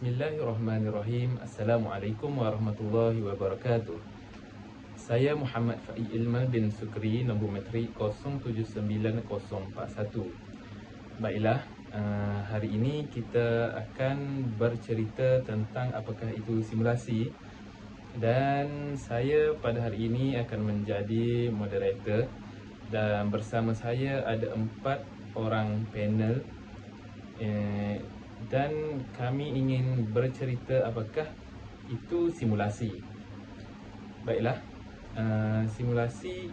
Bismillahirrahmanirrahim. Assalamualaikum warahmatullahi wabarakatuh. Saya Muhammad Faiz Ilmal bin Sukri, nombor matrik 079041. Baiklah, hari ini kita akan bercerita tentang apakah itu simulasi. Dan saya pada hari ini akan menjadi moderator. Dan bersama saya ada 4 orang panel. Dan kami ingin bercerita apakah itu simulasi. Baiklah, simulasi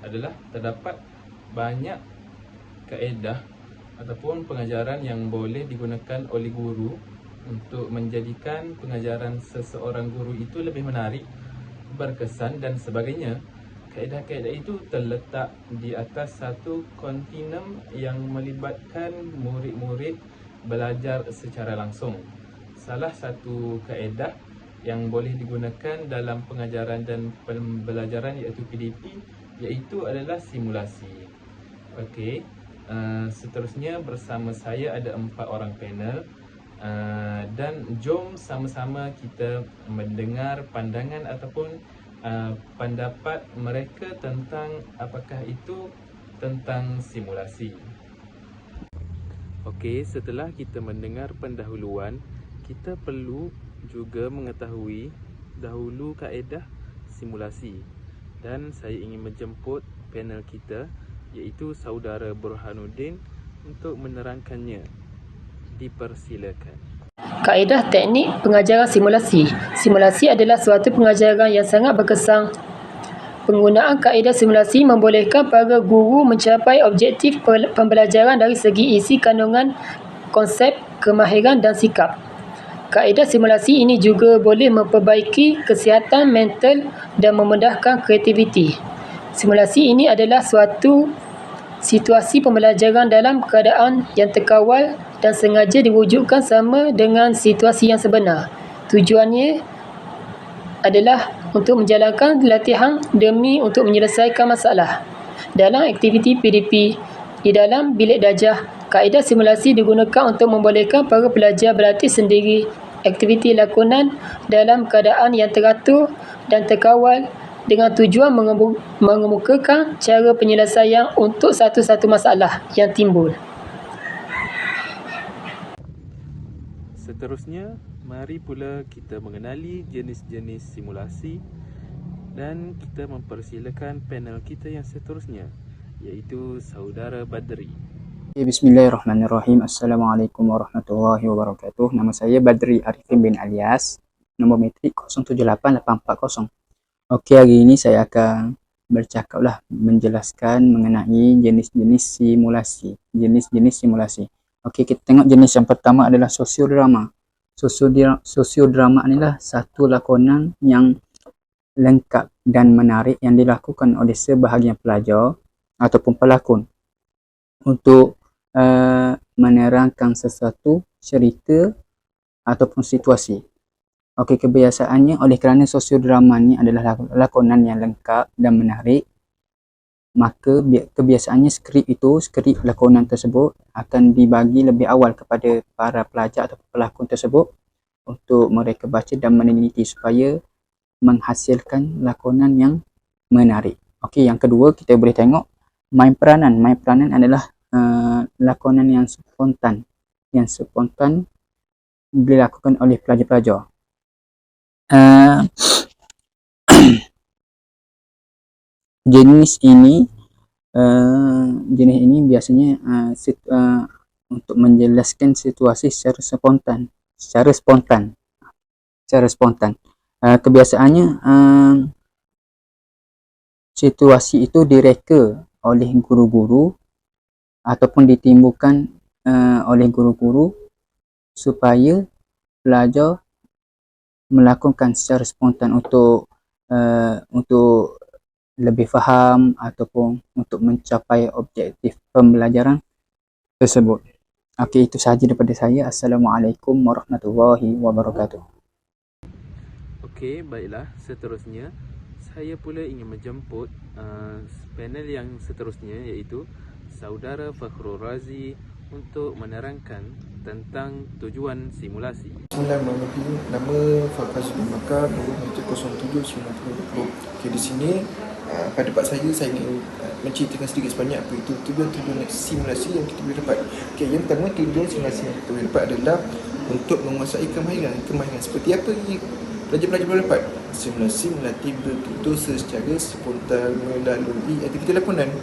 adalah terdapat banyak kaedah ataupun pengajaran yang boleh digunakan oleh guru untuk menjadikan pengajaran seseorang guru itu lebih menarik, berkesan dan sebagainya. Kaedah-kaedah itu terletak di atas satu kontinum yang melibatkan murid-murid belajar secara langsung. Salah satu kaedah yang boleh digunakan dalam pengajaran dan pembelajaran iaitu PDP adalah simulasi. Okey, seterusnya bersama saya ada 4 orang panel. Dan jom sama-sama kita mendengar pandangan ataupun pendapat mereka tentang apakah itu tentang simulasi. Okey, setelah kita mendengar pendahuluan, kita perlu juga mengetahui dahulu kaedah simulasi. Dan saya ingin menjemput panel kita iaitu saudara Burhanuddin untuk menerangkannya. Dipersilakan. Kaedah teknik pengajaran simulasi. Simulasi adalah suatu pengajaran yang sangat berkesan. Penggunaan kaedah simulasi membolehkan para guru mencapai objektif pembelajaran dari segi isi kandungan, konsep, kemahiran dan sikap. Kaedah simulasi ini juga boleh memperbaiki kesihatan mental dan memudahkan kreativiti. Simulasi ini adalah suatu situasi pembelajaran dalam keadaan yang terkawal dan sengaja diwujudkan sama dengan situasi yang sebenar. Tujuannya adalah untuk menjalankan latihan demi untuk menyelesaikan masalah. Dalam aktiviti PDP di dalam bilik darjah, kaedah simulasi digunakan untuk membolehkan para pelajar berlatih sendiri aktiviti lakonan dalam keadaan yang teratur dan terkawal dengan tujuan mengemukakan cara penyelesaian untuk satu-satu masalah yang timbul. Seterusnya, mari pula kita mengenali jenis-jenis simulasi dan kita mempersilakan panel kita yang seterusnya iaitu saudara Badri. Bismillahirrahmanirrahim. Assalamualaikum warahmatullahi wabarakatuh. Nama saya Badri Arifin bin Alias, nombor matrik 078840. Okey, hari ini saya akan menjelaskan mengenai jenis-jenis simulasi. Okey, kita tengok jenis yang pertama adalah sosiodrama. Sosiodrama adalah satu lakonan yang lengkap dan menarik yang dilakukan oleh sebahagian pelajar ataupun pelakon untuk menerangkan sesuatu cerita ataupun situasi. Okey, kebiasaannya oleh kerana sosiodrama ni adalah lakonan yang lengkap dan menarik, maka kebiasaannya skrip lakonan tersebut akan dibagi lebih awal kepada para pelajar atau pelakon tersebut untuk mereka baca dan meneliti supaya menghasilkan lakonan yang menarik. Okey, yang kedua kita boleh tengok main peranan. Main peranan adalah lakonan yang spontan dilakukan oleh pelajar-pelajar. Jenis ini biasanya untuk menjelaskan situasi secara spontan. Kebiasaannya situasi itu direka oleh guru-guru ataupun ditimbulkan oleh guru-guru supaya pelajar melakukan secara spontan untuk lebih faham ataupun untuk mencapai objektif pembelajaran tersebut. Okey, itu sahaja daripada saya. Assalamualaikum warahmatullahi wabarakatuh. Okey, baiklah. Seterusnya, saya pula ingin menjemput panel yang seterusnya iaitu saudara Fakhrul Razi untuk menerangkan tentang tujuan simulasi. Bismillahirrahmanirrahim. Nama Fazlul Bakar, nombor meja 079020. Okey, di sini pada part saya ingin menceritakan sedikit sebanyak apa itu tujuan-tujuan simulasi yang kita boleh dapat. Okey, yang pertama tujuan simulasi yang kita boleh dapat adalah untuk menguasai kemahiran. Seperti apa yang pelajar-pelajar boleh dapat? Simulasi melatih bertutur secara spontan melalui aktiviti lakonan.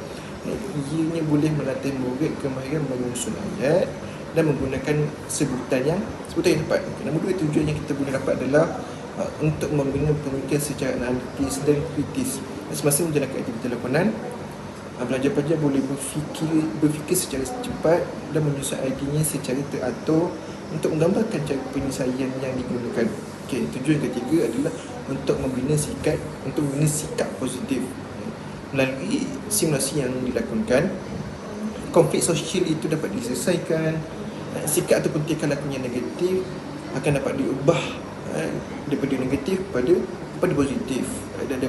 Ianya boleh melatih murid kemahiran menyusun ayat dan menggunakan sebutan yang tepat. Nombor dua, tujuan yang kita boleh dapat adalah untuk membina pemikiran secara analitis dan kritis. Semasa menjalankan aktiviti lakonan, pelajar-pelajar boleh berfikir secara cepat dan menyusun idenya secara teratur untuk menggambarkan cara penyelesaian yang digunakan. Okey, tujuan ketiga adalah untuk membina sikap positif. Melalui simulasi yang dilakukan, konflik sosial itu dapat diselesaikan. Sikap ataupun tingkah laku yang negatif akan dapat diubah daripada negatif kepada positif, dan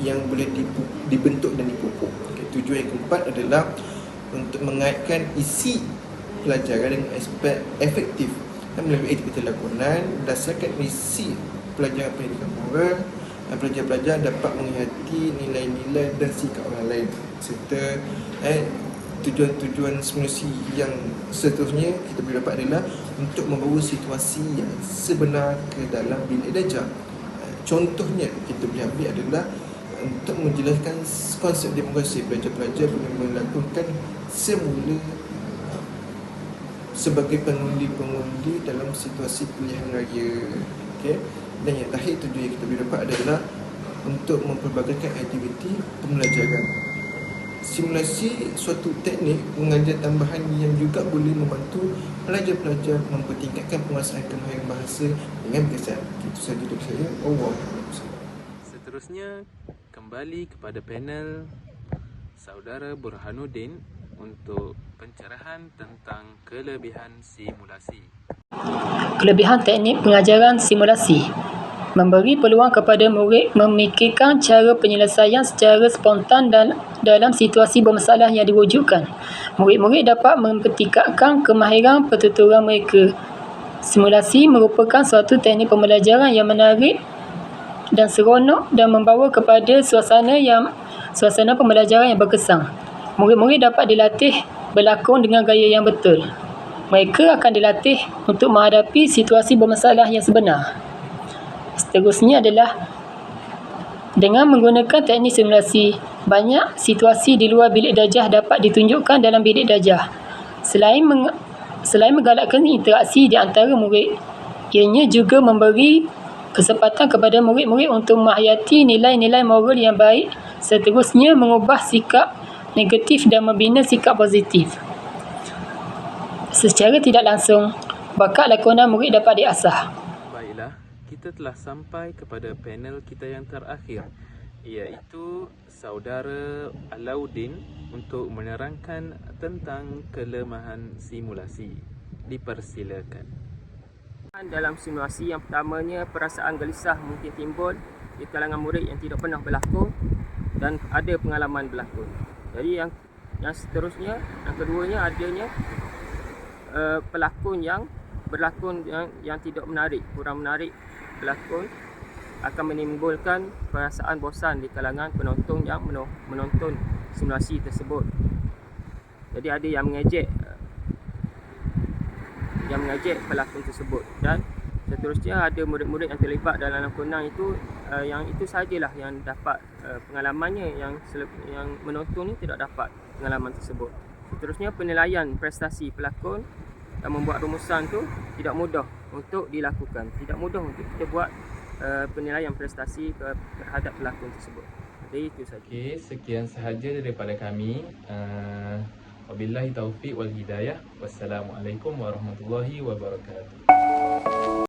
yang boleh dibentuk dan dipupuk. Tujuan yang keempat adalah untuk mengaitkan isi pelajaran dengan aspek efektif melalui aktiviti lakonan. Berdasarkan isi pelajaran pendidikan moral, pelajar-pelajar dapat menghayati nilai-nilai dan sikap orang lain, serta tujuan-tujuan simulasi yang seterusnya kita boleh dapat adalah untuk membawa situasi yang sebenar ke dalam bilik darjah. Contohnya kita boleh ambil adalah untuk menjelaskan konsep demokrasi. Pelajar-pelajar boleh melakukan semula sebagai pengundi-pengundi dalam situasi pilihan raya. Okay? Dan yang terakhir, tujuan yang kita boleh dapat adalah untuk mempelbagaikan aktiviti pembelajaran. Simulasi suatu teknik pengajar tambahan yang juga boleh membantu pelajar-pelajar mempertingkatkan penguasaan kemahiran bahasa dengan berkesan. Itu sahaja dari saya. Seterusnya, kembali kepada panel Saudara Burhanuddin untuk pencerahan tentang kelebihan simulasi. Kelebihan teknik pengajaran simulasi memberi peluang kepada murid memikirkan cara penyelesaian secara spontan dan dalam situasi bermasalah yang diwujudkan. Murid-murid dapat mempertingkatkan kemahiran pertuturan mereka. Simulasi merupakan suatu teknik pembelajaran yang menarik dan seronok dan membawa kepada suasana pembelajaran yang berkesan. Murid-murid dapat dilatih berlakon dengan gaya yang betul. Mereka akan dilatih untuk menghadapi situasi bermasalah yang sebenar. Seterusnya adalah dengan menggunakan teknik simulasi, banyak situasi di luar bilik darjah dapat ditunjukkan dalam bilik darjah. Selain menggalakkan interaksi di antara murid, ianya juga memberi kesempatan kepada murid-murid untuk menghayati nilai-nilai moral yang baik, seterusnya mengubah sikap negatif dan membina sikap positif. Secara tidak langsung, bakat lakonan murid dapat diasah. Baiklah, kita telah sampai kepada panel kita yang terakhir, iaitu Saudara Alauddin untuk menerangkan tentang kelemahan simulasi. Dipersilakan. Dalam simulasi, yang pertamanya, perasaan gelisah mungkin timbul di kalangan murid yang tidak pernah berlakon dan ada pengalaman berlakon. Jadi yang seterusnya, yang keduanya adanya pelakon yang berlakon yang tidak menarik, kurang menarik berlakon, akan menimbulkan perasaan bosan di kalangan penonton yang menonton simulasi tersebut. Jadi ada yang mengejek pelakon tersebut, dan seterusnya ada murid-murid yang terlibat dalam lakonan itu, yang itu sajalah yang dapat pengalamannya, yang menonton ni tidak dapat pengalaman tersebut. Seterusnya, penilaian prestasi pelakon dan membuat rumusan tu tidak mudah untuk dilakukan. Tidak mudah untuk kita buat penilaian prestasi terhadap pelakon tersebut. Jadi itu saja. Okey, sekian sahaja daripada kami. Wabillahi taufiq wal hidayah. Wassalamualaikum warahmatullahi wabarakatuh.